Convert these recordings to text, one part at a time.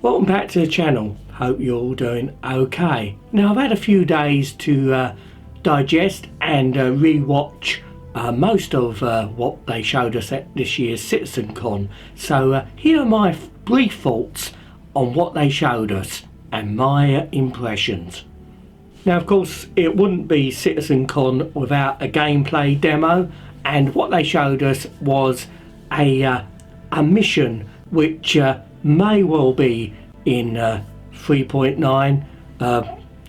Welcome back to the channel. Hope you're all doing okay. Now I've had a few days to digest and re-watch most of what they showed us at this year's CitizenCon. So here are my brief thoughts on what they showed us and my impressions. Now of course it wouldn't be CitizenCon without a gameplay demo, and what they showed us was a mission which may well be in 3.9.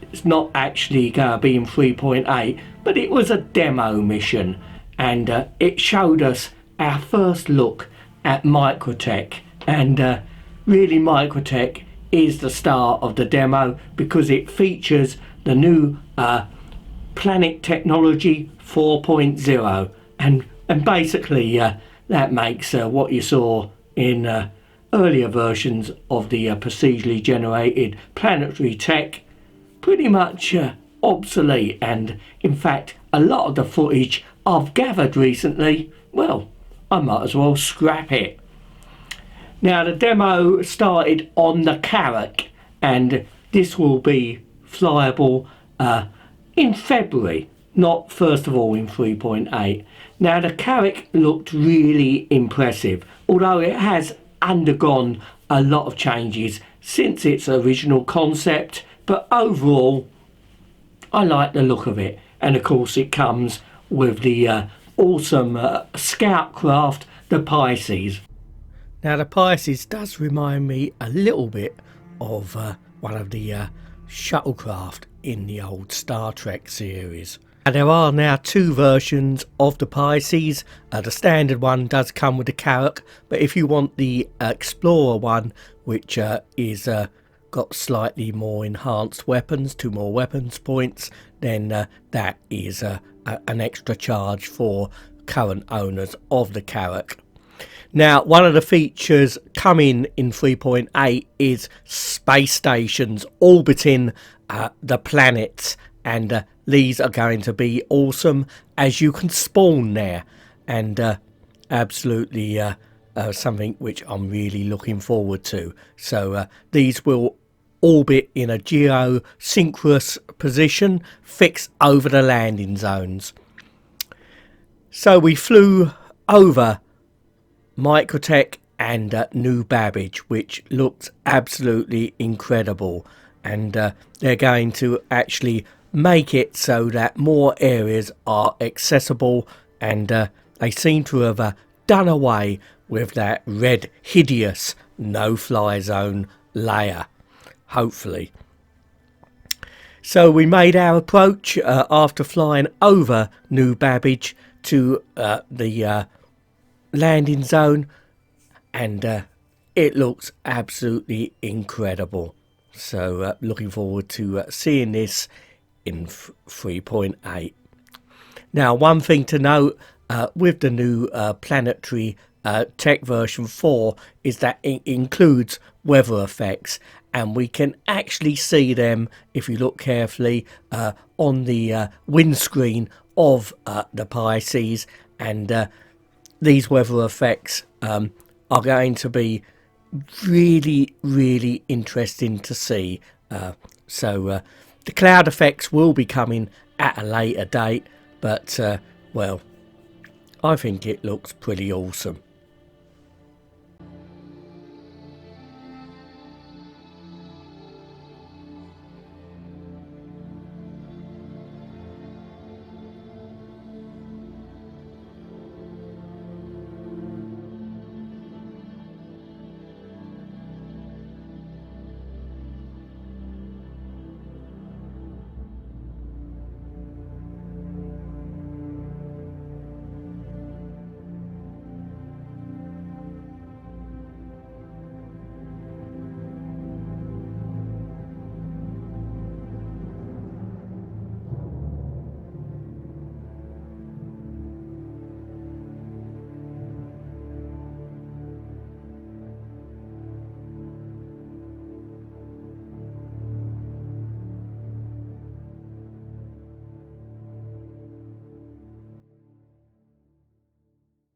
It's not actually going to be in 3.8, but it was a demo mission, and it showed us our first look at Microtech. And really Microtech is the star of the demo because it features the new Planet Technology 4.0, and basically that makes what you saw in earlier versions of the procedurally generated planetary tech pretty much obsolete. And in fact a lot of the footage I've gathered recently, well, I might as well scrap it. Now the demo started on the Carrack, and this will be flyable in February, not first of all in 3.8. Now the Carrack looked really impressive, although it has undergone a lot of changes since its original concept, but overall I like the look of it. And of course it comes with the awesome scout craft, the Pisces. Now the Pisces does remind me a little bit of one of the shuttlecraft in the old Star Trek series. And there are now two versions of the Pisces. The standard one does come with the Carrack, but if you want the Explorer one, which is got slightly more enhanced weapons, 2 more weapons points, then that is an extra charge for current owners of the Carrack. Now one of the features coming in 3.8 is space stations orbiting the planets, and these are going to be awesome as you can spawn there, and absolutely something which I'm really looking forward to. So these will orbit in a geosynchronous position fixed over the landing zones. So we flew over Microtech and New Babbage, which looks absolutely incredible, and they're going to actually make it so that more areas are accessible, and they seem to have done away with that red hideous no-fly zone layer, hopefully. So we made our approach after flying over New Babbage to the landing zone, and it looks absolutely incredible. So looking forward to seeing this in 3.8. Now one thing to note with the new planetary tech version 4 is that it includes weather effects, and we can actually see them if you look carefully on the windscreen of the Pisces, and these weather effects are going to be really interesting to see. So the cloud effects will be coming at a later date, but well, I think it looks pretty awesome.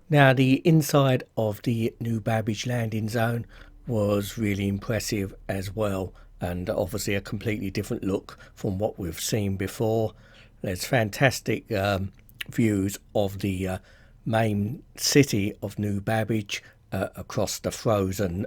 Now the inside of the New Babbage landing zone was really impressive as well, and obviously a completely different look from what we've seen before. There's fantastic views of the main city of New Babbage across the frozen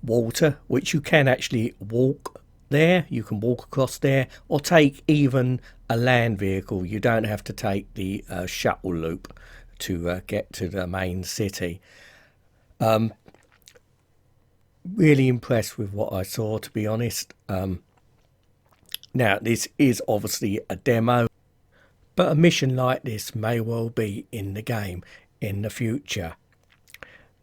water, which you can actually walk there. You can walk across there or take even a land vehicle. You don't have to take the shuttle loop to get to the main city. Really impressed with what I saw, to be honest. Now, this is obviously a demo, but a mission like this may well be in the game in the future.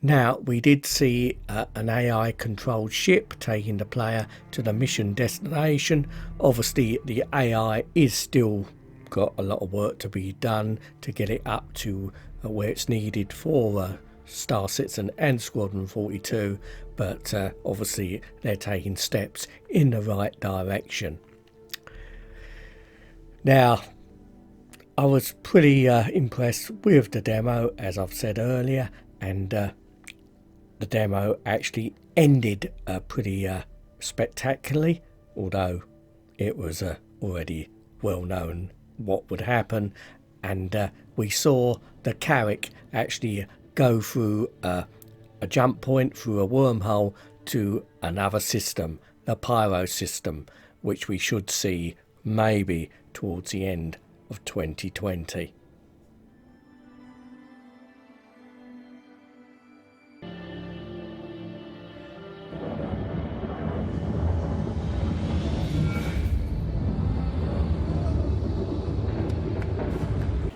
Now, we did see an AI controlled ship taking the player to the mission destination. Obviously, the AI is still got a lot of work to be done to get it up to where it's needed for Star Citizen and Squadron 42, but obviously they're taking steps in the right direction. Now, I was pretty impressed with the demo, as I've said earlier, and the demo actually ended pretty spectacularly, although it was already well known what would happen, and we saw the Carrack actually go through a jump point through a wormhole to another system, the Pyro system, which we should see maybe towards the end of 2020.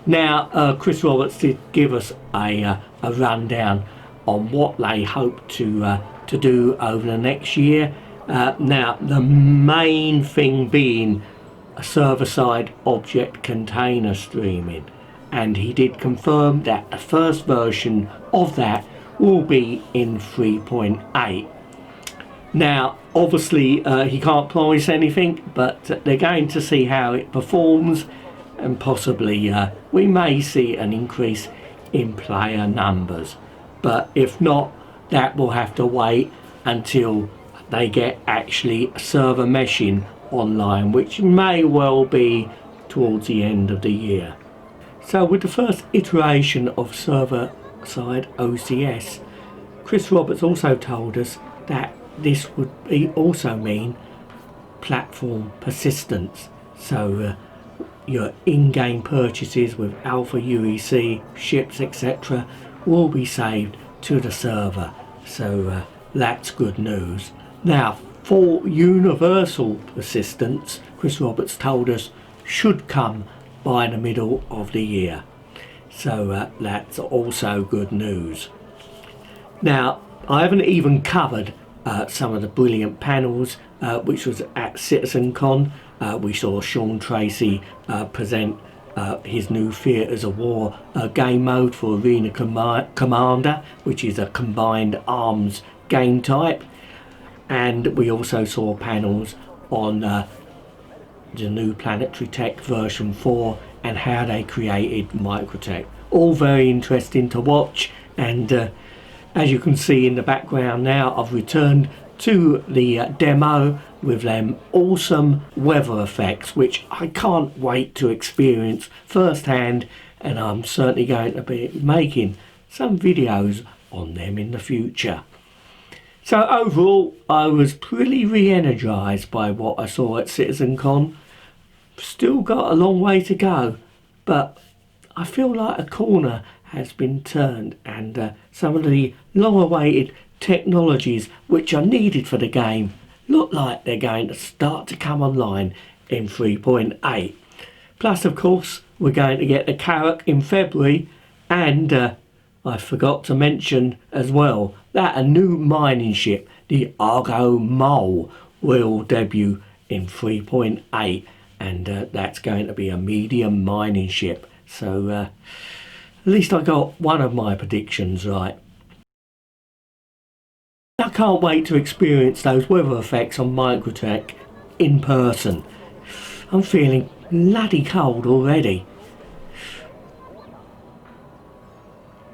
Now, Chris Roberts did give us a rundown on what they hope to do over the next year. Now, the main thing being a server-side object container streaming, and he did confirm that the first version of that will be in 3.8. Now, obviously, he can't promise anything, but they're going to see how it performs, and possibly we may see an increase in player numbers. But if not, that will have to wait until they get actually server meshing online, which may well be towards the end of the year. So with the first iteration of server-side OCS, Chris Roberts also told us that this would also mean platform persistence. So your in-game purchases with Alpha UEC, ships, etc. will be saved to the server. So that's good news. Now, for universal persistence, Chris Roberts told us, should come by the middle of the year. So that's also good news. Now, I haven't even covered some of the brilliant panels which was at CitizenCon. We saw Sean Tracy present his new Theatres of War game mode for Arena Commander, which is a combined arms game type. And we also saw panels on the new Planetary Tech version 4 and how they created Microtech. All very interesting to watch, and as you can see in the background now, I've returned to the demo with them awesome weather effects, which I can't wait to experience firsthand, and I'm certainly going to be making some videos on them in the future. So overall, I was pretty re-energised by what I saw at CitizenCon. Still got a long way to go, but I feel like a corner has been turned, and some of the long-awaited technologies which are needed for the game look like they're going to start to come online in 3.8. Plus, of course, we're going to get the Carrack in February, and I forgot to mention as well that a new mining ship, the Argo Mole, will debut in 3.8, and that's going to be a medium mining ship. So at least I got one of my predictions right. I can't wait to experience those weather effects on Microtech in person. I'm feeling bloody cold already.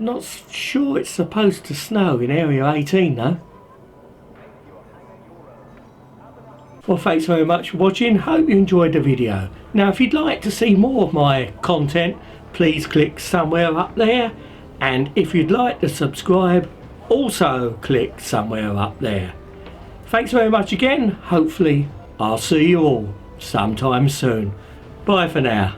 Not sure it's supposed to snow in Area 18 though. Well, thanks very much for watching. Hope you enjoyed the video. Now, if you'd like to see more of my content, please click somewhere up there. And if you'd like to subscribe, also click somewhere up there. Thanks very much again. Hopefully, I'll see you all sometime soon. Bye for now.